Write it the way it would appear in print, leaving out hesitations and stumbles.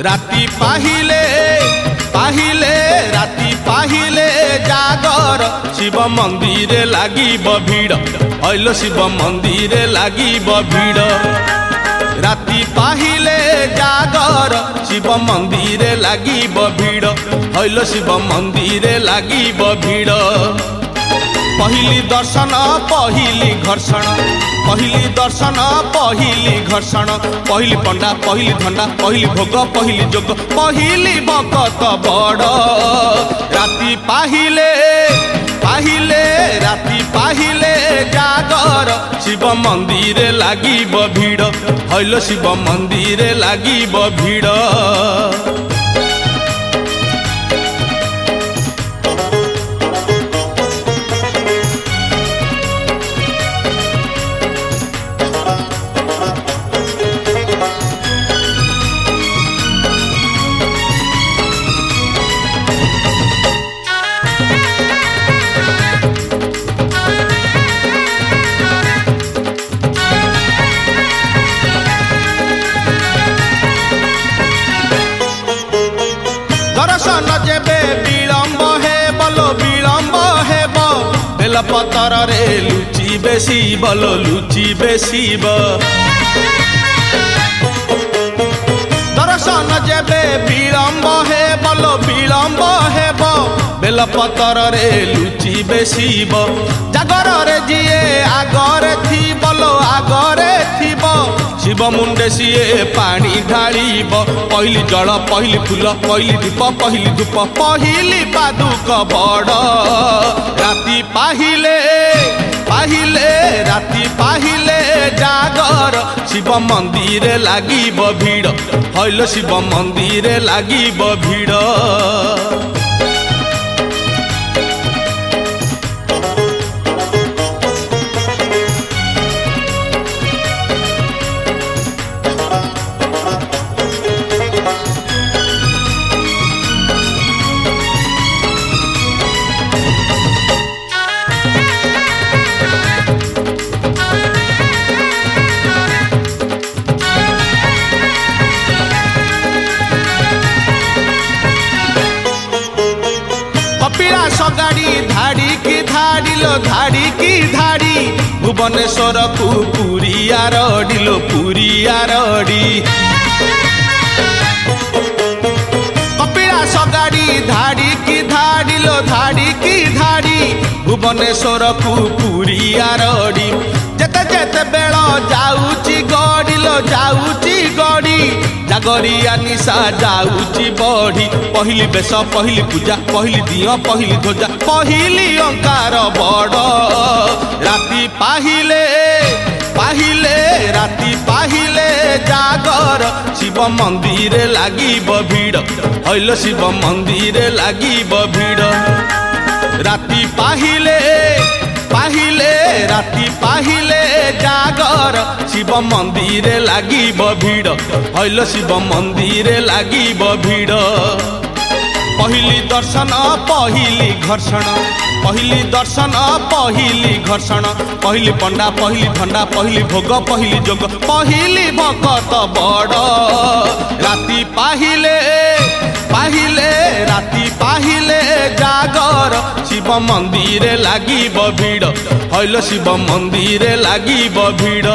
राती पाहिले पाहिले राती पाहिले जागर शिव मंदिर लागिब भीड़ हईल शिव मंदिर लागिब भीड़ राती पाहिले जागर शिव मंदिर लागिब भीड़ हईल शिव मंदिर लागिब भीड़ पहली दर्शन पहली घर्षण पहली दर्शन पहली घर्षण पहली पंडा पहली धंडा पहली भोग पहली जोग पहली भगत बड़ राती पाहिले पाहिले राती पाहिले जागर शिव मंदिर लागिब भीड़ हईल शिव मंदिर लागिब भीड़ दर्शन जेबे विलम्ब हे बोलो विलम्ब हेब बेलपतर रे लुचि बेसी बोलो लुचि बेसी दर्शन जेबे विलम्ब हे बोलो विलम्ब हेब बेलपतर रे लुचि बेसी जागर रे जिए आगरे थी बोलो आगरे थीब शिव मुंडे सीए पानी ढालिब पहली जल पहली फूल पहली दीप पहली धूप पहली पादुक बड़ राती पाहिले पाहिले राती पाहिले जागर शिव मंदिर लागिब भीड़ हईल शिव मंदिर लागिब भीड़ गाड़ी धाड़ी की धाड़ी लो धाड़ी की धाड़ी भुवनेश्वर को पूरी आरडी लो पूरी आरडी कपिलास गाड़ी धाड़ी की धाड़ी लो धाड़ी की धाड़ी भुवनेश्वर को पूरी आरडी जेते जेते बेल जाऊची गड़ी लो जाऊची गड़ी जागरिया निशा जाऊची बढ़ी पहली बेश पहली पूजा पहली दियो पहली ध्वजा पहली अंकार बड़ राती पाहिले पाहिले राती पाहिले जागर शिव मंदिर लागिब भीड़ हईल शिव मंदिर लागिब भीड़ राती पाहिले पाहिले राती पाहिले जागर शिव मंदिर लागिब भीड़ हईल शिव मंदिर लागिब भीड़ पहली दर्शन पहली घर्षण पहली दर्शन पहली घर्षण पहली पंडा पहली धंडा पहली भोग पहली जोग पहली भगत बड़ राती पाहिले पाहिले राती पाहिले जागर शिव मंदिर लागिब भीड़ हईल शिव मंदिर लागिब भीड़।